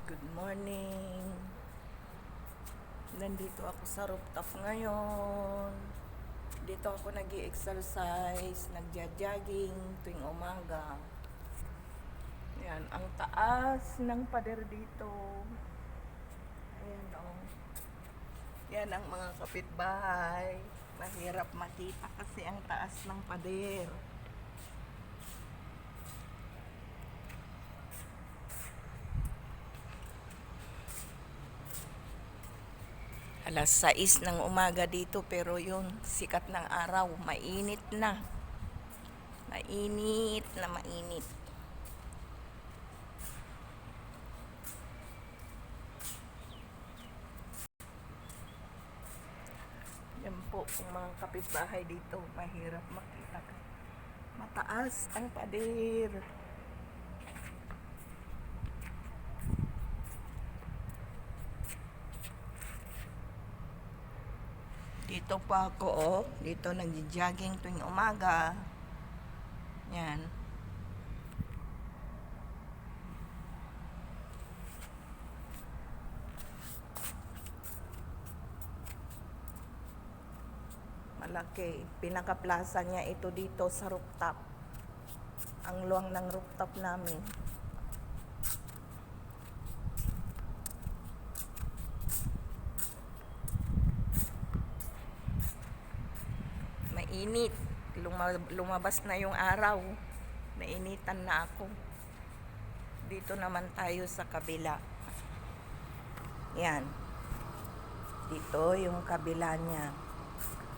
Good morning. Nandito ako sa rooftop ngayon. Dito ako nag-i-exercise, nagja-jogging tuwing umaga. Yan, ang taas ng pader dito. Ayan o. Yan ang mga kapitbahay. Mahirap makita kasi ang taas ng pader. Alas 6 ng umaga dito pero yung sikat ng araw, mainit na. Mainit na mainit. Yan po ang mga kapitbahay dito, mahirap makita. Mataas ang pader. Dito pa ako, oh. Dito nag-jogging tuwing umaga. Yan. Malaki. Pinaka-plaza niya ito dito sa rooftop. Ang luwang ng rooftop namin. Mainit. Lumabas na yung araw. Nainitan na ako. Dito naman tayo sa kabila. Yan. Dito yung kabila niya.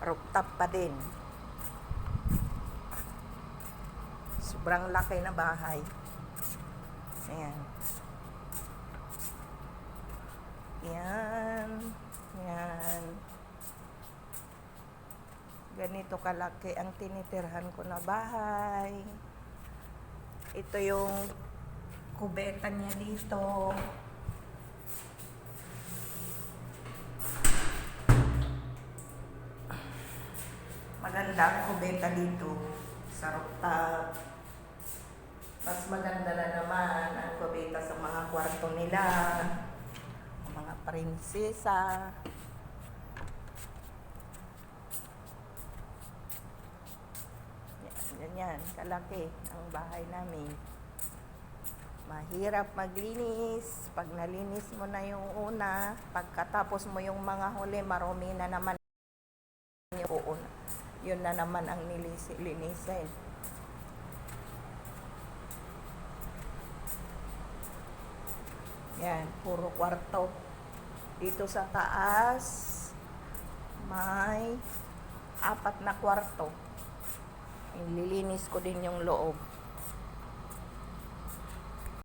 Rooftop pa din. Sobrang laki na bahay. Ayan. Yan. Yan. Ganito kalaki ang tinitirhan ko na bahay. Ito yung kubeta niya dito. Maganda ang kubeta dito sa rooftop. Mas maganda na naman ang kubeta sa mga kwarto nila. Mga prinsesa. Ganyan, kalaki ang bahay namin. Mahirap maglinis. Pag nalinis mo na yung una, pagkatapos mo yung mga huli, marumi na naman yung una. Yun na naman ang linisin. Yan, puro kwarto. Dito sa taas, may 4 na kwarto. Nililinis ko din yung loob.